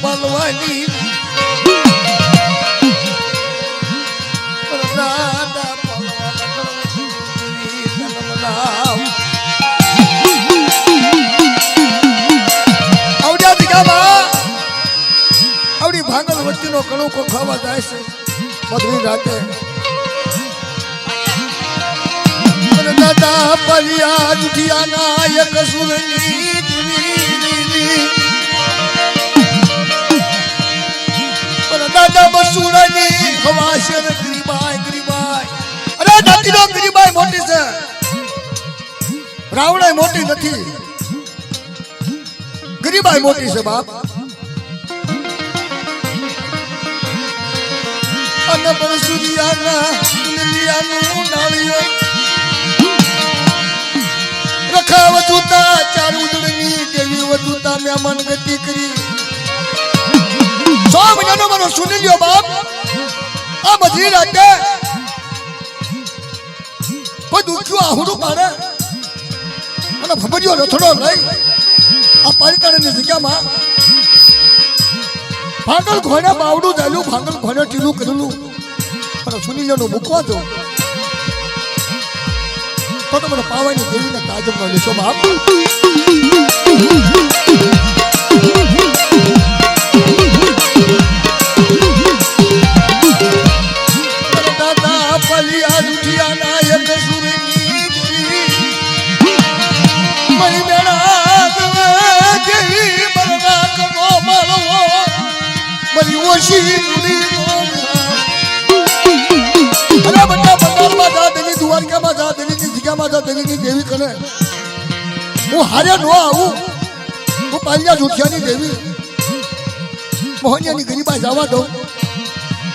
પાલવાની દાદા આવડ્યા દીકામાં આવડી ભાંગલ વચ્ચેનો કણુકો ખાવા જાય છે મધુરી રાતે દાદા પલિયા જુઠિયાના એક સુરની દાદા બસુરાની ખવાશે ને ગરીબાઈ અરે દાદીનો ગરીબાઈ મોટી છે રાવણાઈ મોટી નથી ગરીબાઈ મોટી છે બાપ અને બસુરિયાના દુનિયાનું નાળિયો રખા વધુતા ચાર ઉદળની દેવી વધુતા મહેમાન ગતિ કરી 100 મહિનાનો મારો સુની લ્યો બાપ આ બધી રાતે કોઈ દુખ્યું આહુડું પાડે અને ભભરિયો રથડો લઈ આ પાલિતાણાની જગ્યામાં ભાંગલ ઘોડે બાવડું ચાલ્યું ભાંગલ ઘોડે ટીલું કરેલું અને સુની લ્યોનું મૂકવા દો તો મને પાવાની દેવીને તાજમ નો લેશો બાપ દાદા પલિયા જુઠિયાના એક સુરની મરી મેળા દેવી બરડા કનો માળવો મરી ઓશી મુલી અરે બટા બંગાળમાં જા દેવી દ્વારકામાં જા દેવી દેવી કને હું હારે નો આવું હું પાલિયા જુઠિયાની દેવી મોહનિયાની ગરીબા જવા દઉં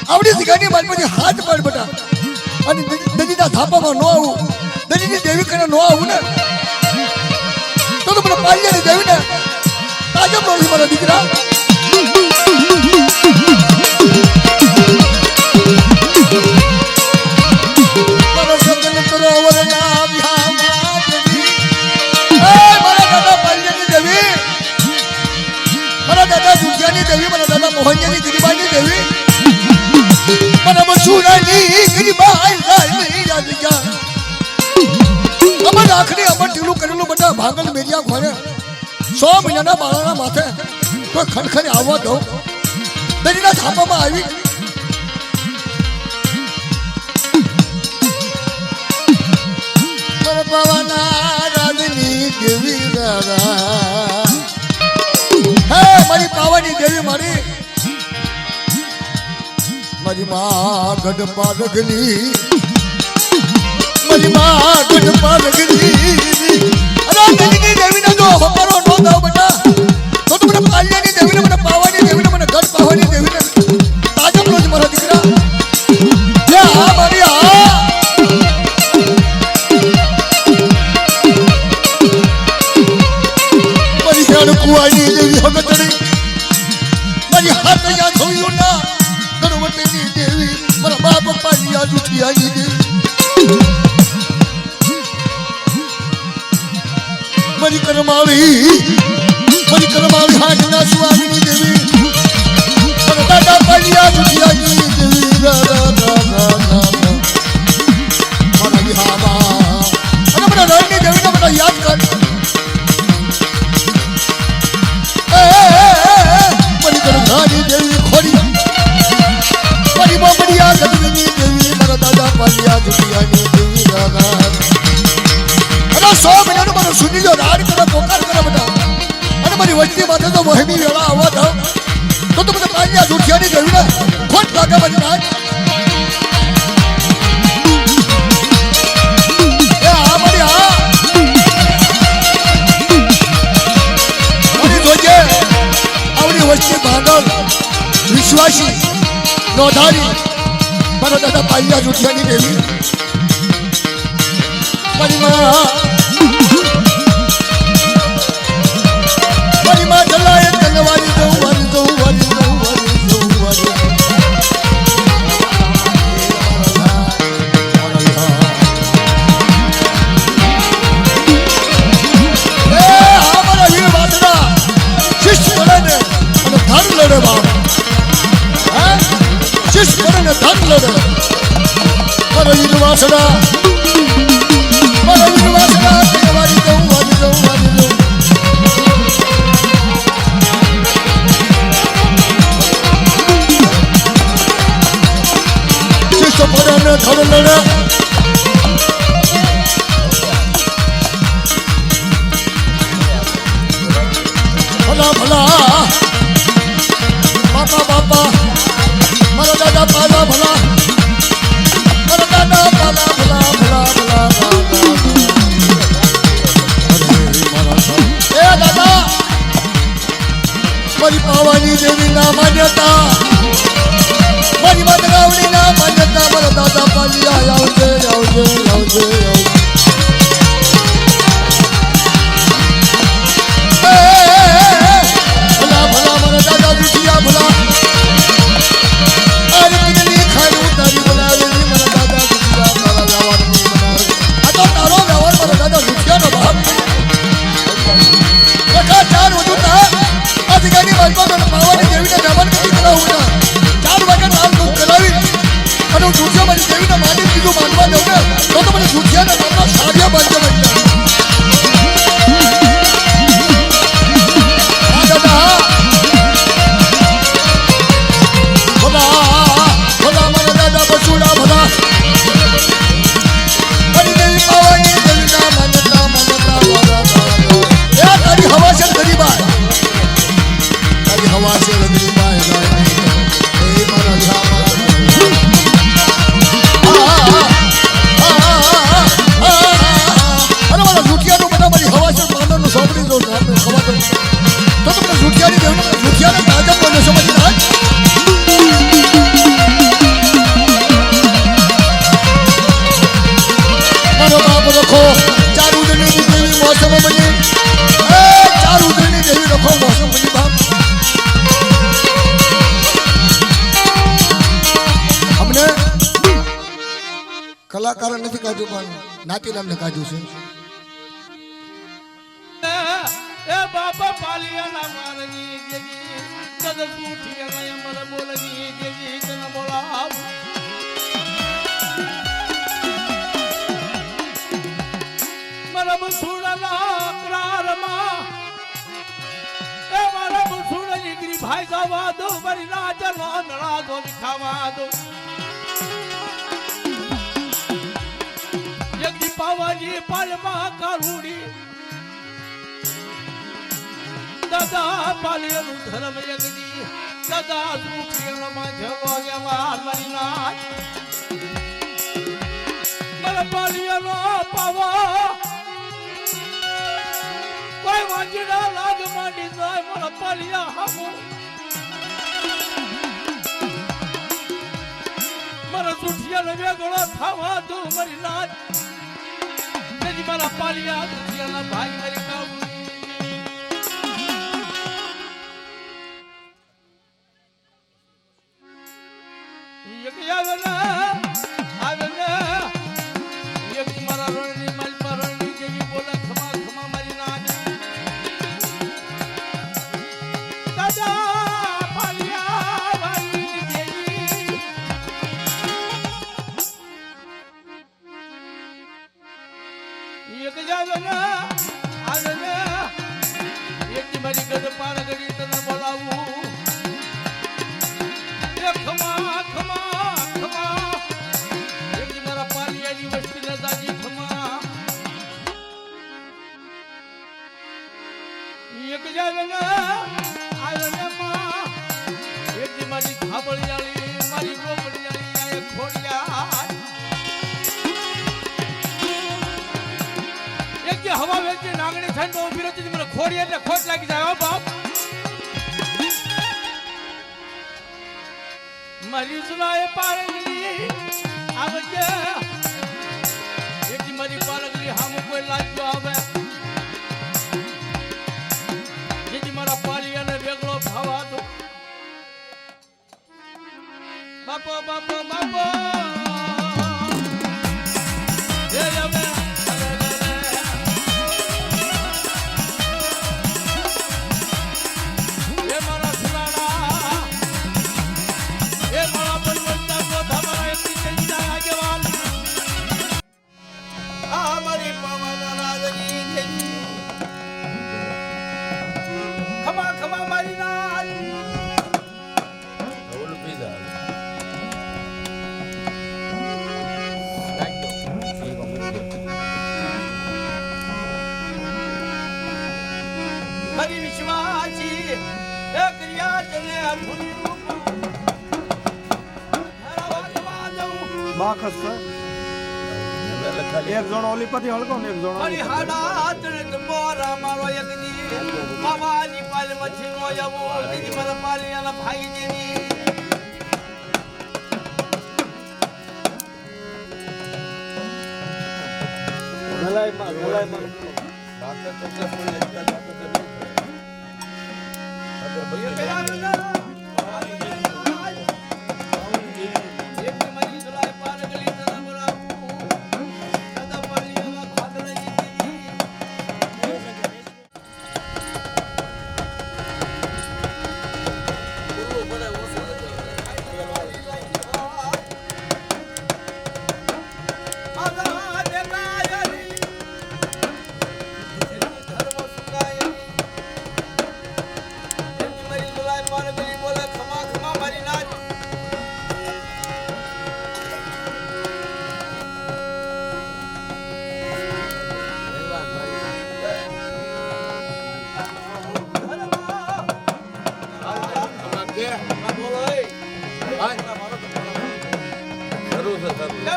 આવડી જગ્યાની મારી પછી હાથ પાડ બટા અને દજીના થાપામાં નો આવું દજીની દેવી કને નો આવું ને તો મને પાલિયાની દેવી ને તાજમ નો મારા દીકરા મોહનિયાની ગરીબાની દેવી મને બસુરાની ગરીબાઈ નહીં યાદ ગયા અમર આખરી અમર ટીલું કરેલું બધા ભાંગલ મેરિયા ઘોડે 100 મહિનાના બાળાના માથે કોઈ ખડખડે આવવા દઉં દરીના થાપામાં આવી મને પાવાના રાજની દેવી દાદા હે મારી પાવાની દેવી મારી મારી માં ગઢપા રગની મારી માં ગઢપા રગની અરે દેવીની દેવીને જો હકારો નો દો બેટા તો મને પાલિયાની દેવીને મને પાવાની દેવીને મને ગઢ પાવાની દેવીને તાજમ રોજ મારા દીકરા જે આ મારી આ મારી હેડ કુવાની દેવી હગતડી મારી હાથ યા ધોયું ના દેવી મારા બાપ પાલિયા જુઠિયાની દેવી મારી કરમાળી હાથના સુવાગીની દેવી મારા દાદા પાલિયા જુઠિયાની દેવી મારા વિહામાં અને મારા રણની દેવીને મને યાદ કર મારી કરમાળી દેવી ખોરી મારી મોમડિયા ગદવીની દેવી મારા દાદા પાલિયા જુઠિયાની દેવી દાદા અરે 100 મહિનાનું મારું સુની લો રાડ કરે પોકાર કરે બેટા અને મારી વચ્ચે માથે તો વહેમી વેળા આવવા દો તો મને પાલિયા જુઠિયાની દેવીને ખોટ લાગે મારી રાજ એ આ મારી આ મારી જોજે આવડી વચ્ચે ભાંગલ વિશ્વાસી નોધારી મારા દાદા પાલિયા જુઠિયાની દેવી મારી માં જલાય તલવારી દઉં ને ધન લડે મારો યુવાસડા વારી દઉં શિષ્ય પડે ધન લડે ભલા ભલા બાપા બાપા મારા દાદા પાલા ભલા મારા દાદા પાલા ભલા ભલા ભલા એ દાદા મારી પાવાની દેવી ના માન્યતા મારી માતરાવડી ના માન્યતા મારા દાદા પાલિયા આવજે આવજે આવજે ભલા ભલા મારા દાદા દુખિયા ભલા અરે કિતની ખાયું તારી બનાવેલી મારા દાદા દુખિયા તારા વ્યવહાર નહીં બનાવે આ તો તારો વ્યવહાર મારા દાદા દુખિયાનો બાપ લખા ચાર વધુ તા આ જગ્યાની વાતમાં પાવાની દેવીને જમણ કરી કરાવું ના 4 વાગે નામ દુઃખ કરાવી અને હું દુખિયા મારી દેવીને માની કીધું માનવા દઉં ને તો મને દુખિયાના નામના સાડિયા બાંધે બનતા કલાકાર નથી કાઢ્યું પણ નાતીરામ ને કાઢ્યું છે એ બાપા પાલિયાના મારવી દેવી કદ ઉઠી ગઈ મને બોલવી દેવી તને બોલાવ મારા બસુડાના કરારમાં એ મારા બસુડા દીકરી ભાઈ જવા દો મારી રાજા નળા દો ખાવા દો પાવાની પાલમાં કારુડી દાદા પાલિયાનું ધર્મ યજ્ઞી દાદા સુખીમાં જગો વ્યવહાર મારી નાચ મારા પાલિયાનો પાવા કોઈ વાંચીના લાગ માંડી જાય મારા પાલિયા હામો મારા સુઠિયાનો વેગળો થવા દો મારી નાચ મારા પાલિયા દુખિયાના ભાઈ મારી કાવું એક આવે ને એક મારા રણની મારી પરણની જેવી બોલે ખમા ખમા મારી નાચ દાદા પાલિયા ભાઈ દેવી એક જાવે આવે ને એક મારી ગદ પાર ગડી તને બોલાવું એ ખમા ખમા ખમા એક મારા પાલિયાની વસ્તી ને દાદી ખમા એક જાવે ને આવે ને માં એક મારી ખાબળિયાળી મારી રોબડિયાળી આ ખોડિયા હવા વેચી નાગણી થાય તો ઉભી રહેતી મને ખોડી એટલે ખોટ લાગી જાય બાપ મારી સુનાએ પારગલી આવજે એક મારી પારગલી હામ કોઈ લાગ્યો આવે જેથી મારા પાલિયાને વેગળો ભાવા દો બાપો બાપો બાપો એ હવે એ મારા સુનાડા એ મારા પરિવર્તન બાખસ છે. એક જણો ઓલી પછી હળકો ને એક જણો મારી હાડા તણે બોરા મારો એકની માવાની પાલ મછી નો આવો દીદી મારા પાલિયાના ભાઈ દેની ગલાઈમાં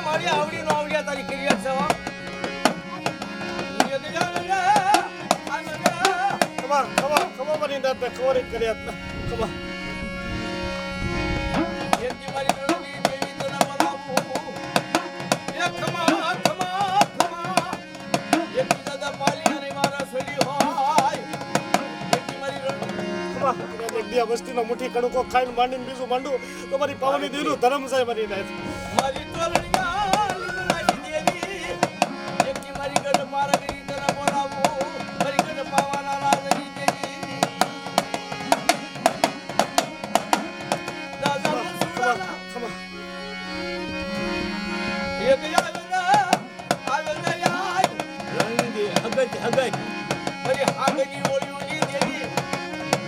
મારી આવડી નો આવડિયા તારી ક્રિયા છે ખબર બની દાદા ખબર કર્યા ખબર વસ્તી નો મુઠ્ઠી કણકો ખાઈને માંડીને બીજું માંડું તો મારી પાવાની દેનું ધર્મ છે મારી નાથ મારી તોરણિયા દેવી એકની મારી ગઢ મારા ગરી તને બોલાવું મારી ગઢ પાવાના રાજની દેવી દાદા સુરાના ખબર એક આવેલા યાર રંગી હગજ મારી હાગની ઓળીઓની દેવી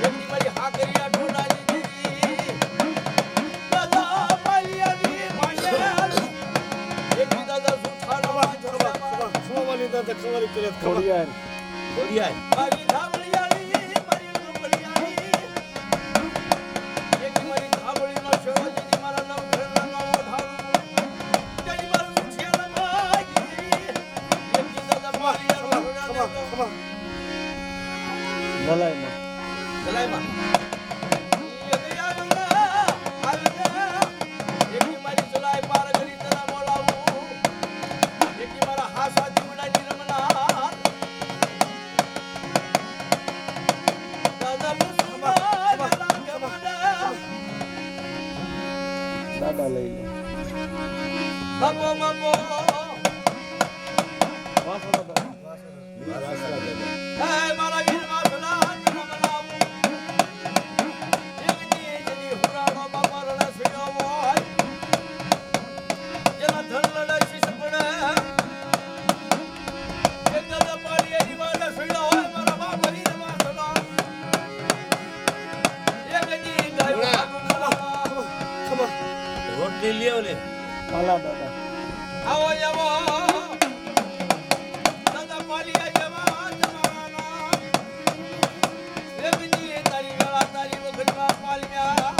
એકની મારી હાગરિયા ઢોડાની દેવી દાદા પાલિયાની માયા એકની દાદા સુઠાનો ખબર કર્યા ખબર મારી ધાવળિયાળી મારી ડુંગળિયાળી એકની મારી ધાવળીનો છેડો જેની મારા નવ ઘરના નવો ધારું જેની મારું સુઠિયાના માગી એકની દાદા પાલિયાનો ઢોડા ગલાઈમાં એકની મારી ચલાય પાર કરી તને બોલાવું એકની મારા હાસા જીવડાની રમનાર દાદા દાદા લઈ લે બાપો બાપો હે મારા વીર વાસલા રમનાવું એકની જેની હુરાનો બાપા રણા સુયો હોય જેના ધન લડાઈ શીશ પડે એ દાદા પાડીએની વાડા સુયો હોય મારા બાપા વીર વાસલા એકની ગાય ખબર રોટલી લેવ લે હાલા દાદા આવો આવો દાદા પાલિયા જવા જમાના એકની તારી ગળા તારી વખતમાં પાલિયા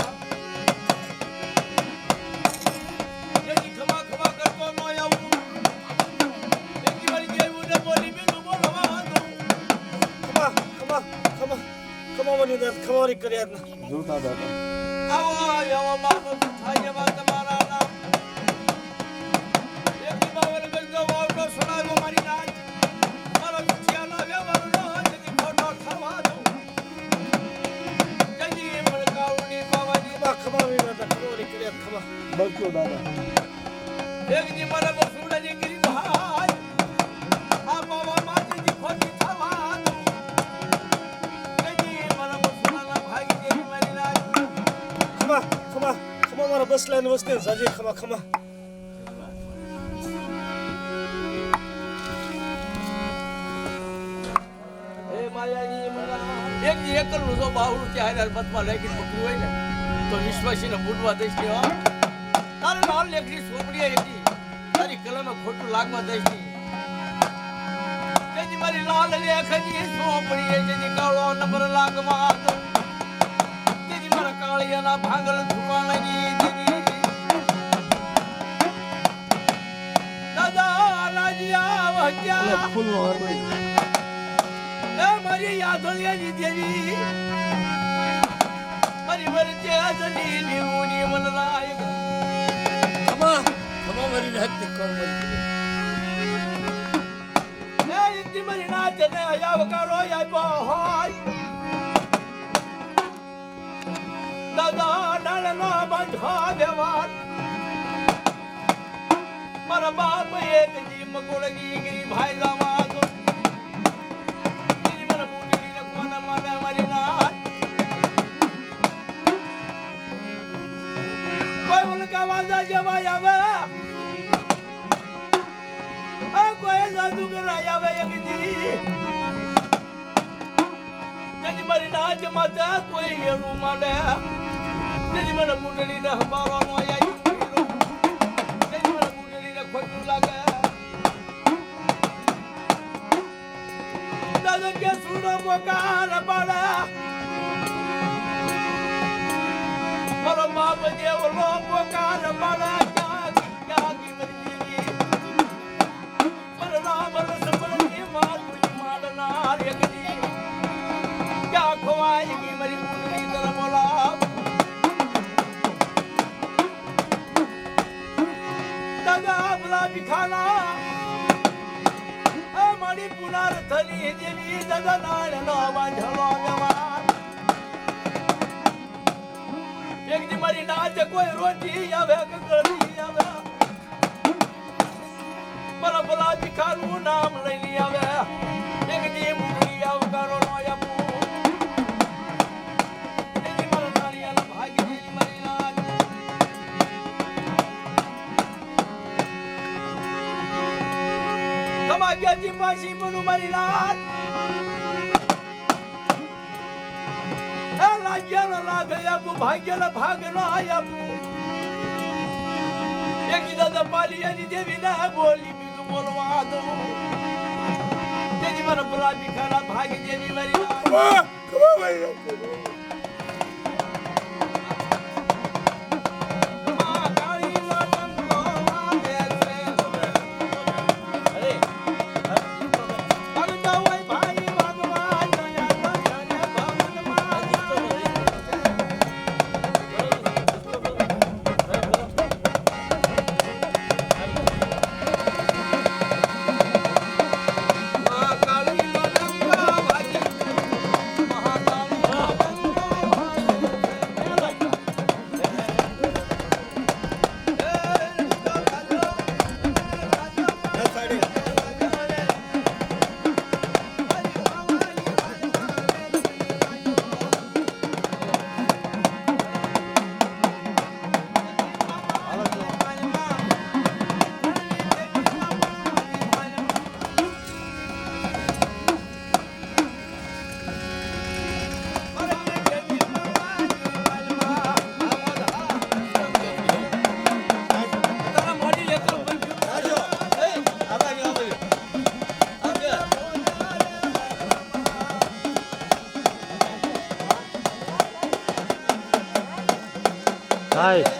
જેની ખમા ખમા કરતો નો આવું એકની વાળી દેવું ને બોલી બીજું બોલવા દઉં ખબર બની દાદા ખબર કર્યા જોતા દાદા આવો આવો બાપુ થાય જવા તમારા નામ એકની બાવર ગરજો વાવડો સડાયો મારી નાચ મારો સુઠિયાનો વ્યવહાર નો જેની ફોટો થવા દઉં જેની મળકાવની બાવાની ખબર દાદા ખબર કર્યા ખબર બચો દાદા એકની મારા બસુડાની ગીરી ભાઈ આ બાવા માજીની ખોટી થવા દઉં જેની મારા બસુડાના ભાઈ જેની મારી નાચ ખબર મારા બસ લાઈન વસ્તી સાજી ખબર એ માયાજી મારા એકની એકલનું જો બાવળું ત્યાં હરબતમાં લેખી પકડ્યું હોય ને તો વિશ્વાસીને બુડવા દઈશ કે તારે નાલ લેખની સોપડી હતી તારી કલમે ખોટું લાગવા દઈશ જેની મારી લાલ લેખની સોપડી જેની કાળો નંબર લાગવા દઉં જેની મારા એના ભાંગલ ધુમાણી દેવી દાદા રાજ્યા વહ્યા ફૂલનો હાર એ મારી યાદોલિયાની દેવી મારી વરચે આજની નીવની મનલાયક ખમા ખમા મારી રહેતી કોમ એ ઇતિ મારી નાચને આવકારો આપ્યો હોય દાદા ડાળનો બંધો વ્યવહાર મારા બાપ એક જી મકોળગી ગીરી ભાઈ લાવા તો ગીરી મારા બુટીની ને કોના માને મારી નાચ કોઈ ઉનકા વાંધા જવાય આવે કોઈ જાદુગર આવે એક જી જેની મારી નાચ માતા કોઈ એનું માને જેની મને બુટણી ને હંબારવાનો આયા જેની મને બુટણી ને ખોટું લાગે દાદા કે સુનો મોકાર પાડે મારો બાપ જેવલો મોકાર પાડે ક્યાં કી મરી ગઈ મારો નામ રસમણી માતુજી માડનાર એકજી ક્યાં ખોવાઈ ગઈ મારી બુટણી તર બોલા દાદા ભિખાના મારી પુનાર થલી દેવી દાદા નાળનો વાંધળો વ્યવહાર એક દી મારી નાચ કોઈ રોટી આવે કે ગળી આવે મારા ભલા ભિખાનું નામ લઈ લી આવે એક દી મુરલી આવકારો નો આપું એક દી મારા નાળિયાના ભાગી દેવી મારી નાચ ભાગ્યજી પાછી બનુ મારી નાથ એ રાજ્યનો લાભ આપું ભાગ્યનો ભાગ નો આપું એક દાદા પાલિયાની દેવી ને બોલી બીજું બોલવા દો તેની મારા ભલા ભિખાના ભાગી દેવી મારી નાથ હાય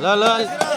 લા લા